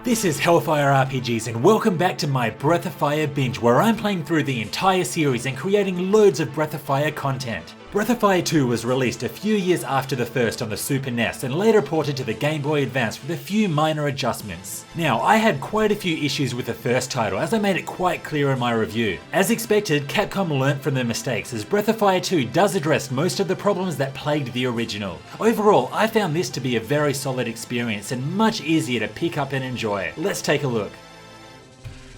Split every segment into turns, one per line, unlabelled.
This is Hellfire RPGs and welcome back to my Breath of Fire Binge, where I'm playing through the entire series and creating loads of Breath of Fire content. Breath of Fire 2 was released a few years after the first on the Super NES and later ported to the Game Boy Advance with a few minor adjustments. Now, I had quite a few issues with the first title, as I made it quite clear in my review. As expected, Capcom learnt from their mistakes, as Breath of Fire 2 does address most of the problems that plagued the original. Overall, I found this to be a very solid experience and much easier to pick up and enjoy. Let's take a look.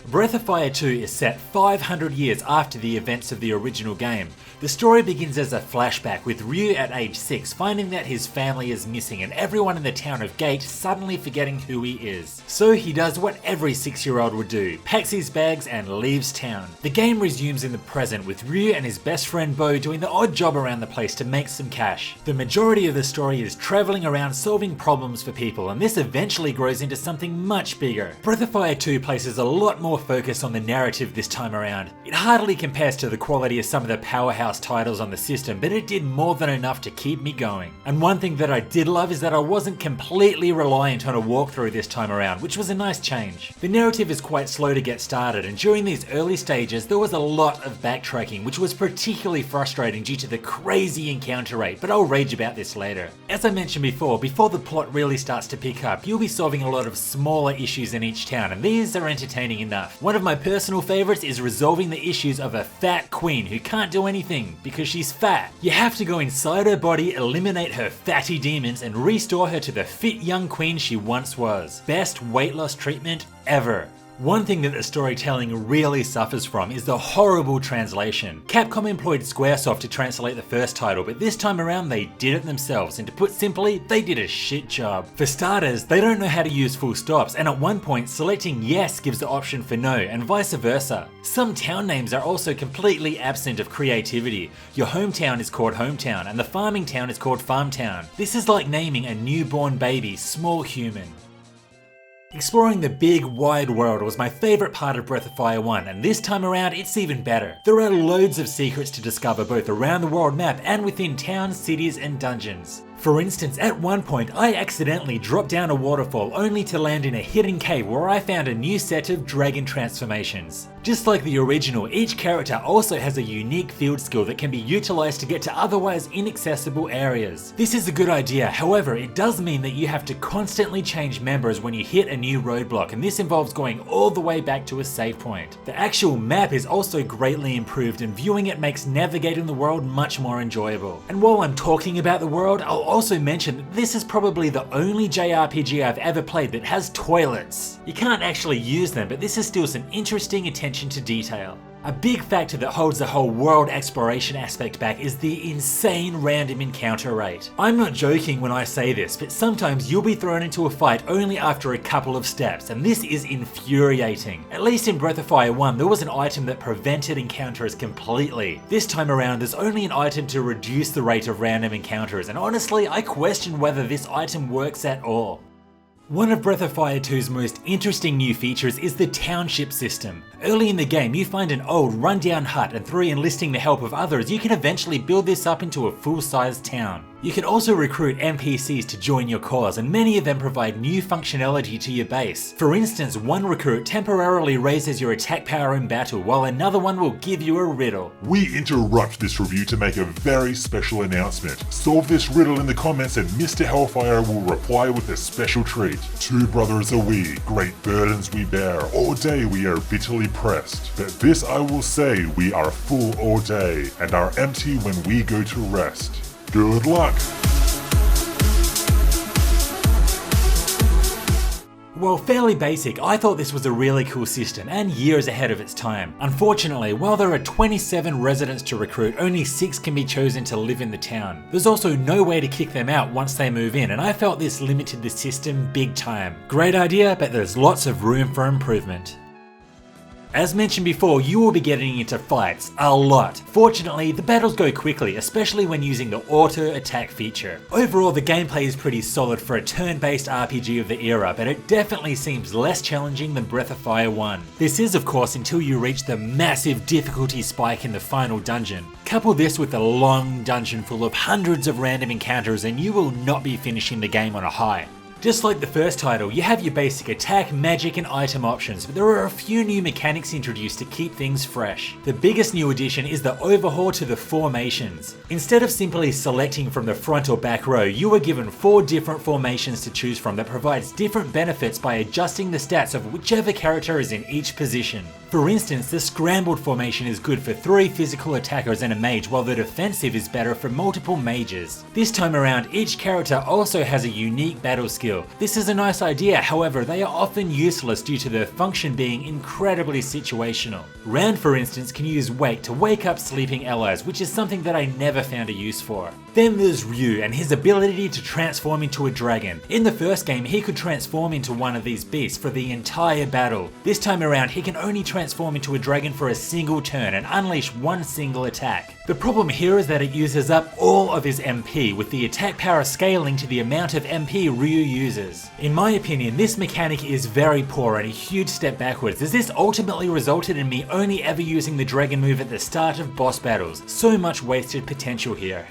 Breath of Fire 2 is set 500 years after the events of the original game. The story begins as a flashback with Ryu at age 6 finding that his family is missing and everyone in the town of Gate suddenly forgetting who he is. So he does what every 6-year-old would do, packs his bags and leaves town. The game resumes in the present with Ryu and his best friend Bo doing the odd job around the place to make some cash. The majority of the story is travelling around solving problems for people, and this eventually grows into something much bigger. Breath of Fire 2 places a lot more focus on the narrative this time around. It hardly compares to the quality of some of the powerhouse titles on the system, but it did more than enough to keep me going. And one thing that I did love is that I wasn't completely reliant on a walkthrough this time around, which was a nice change. The narrative is quite slow to get started, and during these early stages there was a lot of backtracking, which was particularly frustrating due to the crazy encounter rate, but I'll rage about this later. As I mentioned before the plot really starts to pick up, you'll be solving a lot of smaller issues in each town, and these are entertaining enough. One of my personal favourites is resolving the issues of a fat queen who can't do anything because she's fat. You have to go inside her body, eliminate her fatty demons, and restore her to the fit young queen she once was. Best weight loss treatment ever. One thing that the storytelling really suffers from is the horrible translation. Capcom employed Squaresoft to translate the first title, but this time around they did it themselves, and to put simply, they did a shit job. For starters, they don't know how to use full stops, and at one point selecting yes gives the option for no, and vice versa. Some town names are also completely absent of creativity. Your hometown is called hometown, and the farming town is called farmtown. This is like naming a newborn baby small human. Exploring the big, wide world was my favourite part of Breath of Fire 1, and this time around it's even better. There are loads of secrets to discover both around the world map and within towns, cities and dungeons. For instance, at one point I accidentally dropped down a waterfall only to land in a hidden cave where I found a new set of dragon transformations. Just like the original, each character also has a unique field skill that can be utilised to get to otherwise inaccessible areas. This is a good idea, however it does mean that you have to constantly change members when you hit a new roadblock, and this involves going all the way back to a save point. The actual map is also greatly improved, and viewing it makes navigating the world much more enjoyable. And while I'm talking about the world, I'll also mention that this is probably the only JRPG I've ever played that has toilets. You can't actually use them, but this is still some interesting attention to detail. A big factor that holds the whole world exploration aspect back is the insane random encounter rate. I'm not joking when I say this, but sometimes you'll be thrown into a fight only after a couple of steps, and this is infuriating. At least in Breath of Fire 1 there was an item that prevented encounters completely. This time around there's only an item to reduce the rate of random encounters, and honestly I question whether this item works at all. One of Breath of Fire 2's most interesting new features is the Township System. Early in the game you find an old rundown hut, and through enlisting the help of others you can eventually build this up into a full-sized town. You can also recruit NPCs to join your cause, and many of them provide new functionality to your base. For instance, one recruit temporarily raises your attack power in battle, while another one will give you a riddle.
We interrupt this review to make a very special announcement. Solve this riddle in the comments and Mr. Hellfire will reply with a special treat. Two brothers are we, great burdens we bear, all day we are bitterly pressed. But this I will say, we are full all day, and are empty when we go to rest. Good luck!
While fairly basic, I thought this was a really cool system and years ahead of its time. Unfortunately, while there are 27 residents to recruit, only 6 can be chosen to live in the town. There's also no way to kick them out once they move in, and I felt this limited the system big time. Great idea, but there's lots of room for improvement. As mentioned before, you will be getting into fights a lot. Fortunately, the battles go quickly, especially when using the auto attack feature. Overall, the gameplay is pretty solid for a turn-based RPG of the era, but it definitely seems less challenging than Breath of Fire 1. This is of course until you reach the massive difficulty spike in the final dungeon. Couple this with a long dungeon full of hundreds of random encounters and you will not be finishing the game on a high. Just like the first title, you have your basic attack, magic and item options, but there are a few new mechanics introduced to keep things fresh. The biggest new addition is the overhaul to the formations. Instead of simply selecting from the front or back row, you are given 4 different formations to choose from that provides different benefits by adjusting the stats of whichever character is in each position. For instance, the scrambled formation is good for 3 physical attackers and a mage, while the defensive is better for multiple mages. This time around, each character also has a unique battle skill. This is a nice idea, however, they are often useless due to their function being incredibly situational. Rand, for instance, can use Wake to wake up sleeping allies, which is something that I never found a use for. Then there's Ryu and his ability to transform into a dragon. In the first game, he could transform into one of these beasts for the entire battle. This time around, he can only transform into a dragon for a single turn and unleash one single attack. The problem here is that it uses up all of his MP, with the attack power scaling to the amount of MP Ryu uses. In my opinion, this mechanic is very poor and a huge step backwards, as this ultimately resulted in me only ever using the dragon move at the start of boss battles. So much wasted potential here.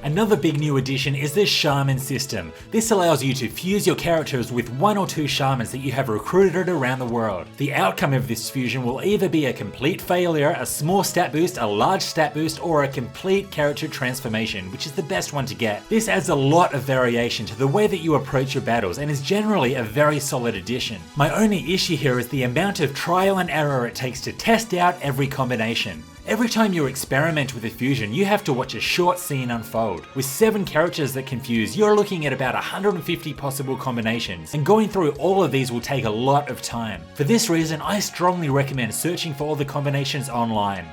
Another big new addition is the Shaman System. This allows you to fuse your characters with 1 or 2 shamans that you have recruited around the world. The outcome of this fusion will either be a complete failure, a small stat boost, a large stat boost, or a complete character transformation, which is the best one to get. This adds a lot of variation to the way that you approach your battles and is generally a very solid addition. My only issue here is the amount of trial and error it takes to test out every combination. Every time you experiment with a fusion, you have to watch a short scene unfold. With 7 characters that can fuse, you're looking at about 150 possible combinations, and going through all of these will take a lot of time. For this reason, I strongly recommend searching for all the combinations online.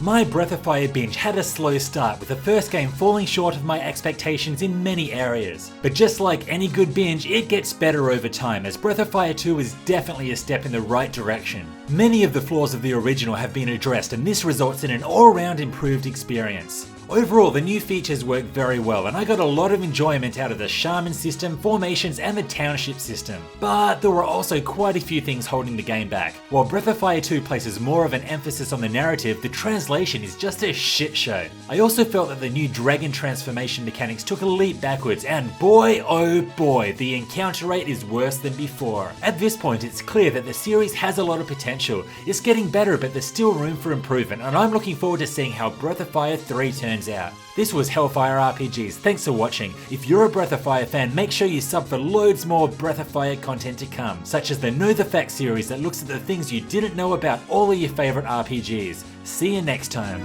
My Breath of Fire binge had a slow start, with the first game falling short of my expectations in many areas. But just like any good binge, it gets better over time, as Breath of Fire 2 is definitely a step in the right direction. Many of the flaws of the original have been addressed, and this results in an all-round improved experience. Overall, the new features work very well, and I got a lot of enjoyment out of the Shaman System, formations, and the Township System. But there were also quite a few things holding the game back. While Breath of Fire 2 places more of an emphasis on the narrative, the translation is just a shit show. I also felt that the new dragon transformation mechanics took a leap backwards, and boy oh boy, the encounter rate is worse than before. At this point, it's clear that the series has a lot of potential. It's getting better, but there's still room for improvement, and I'm looking forward to seeing how Breath of Fire 3 turns out. This was Hellfire RPGs, thanks for watching. If you're a Breath of Fire fan, make sure you sub for loads more Breath of Fire content to come, such as the Know the Facts series that looks at the things you didn't know about all of your favourite RPGs. See you next time.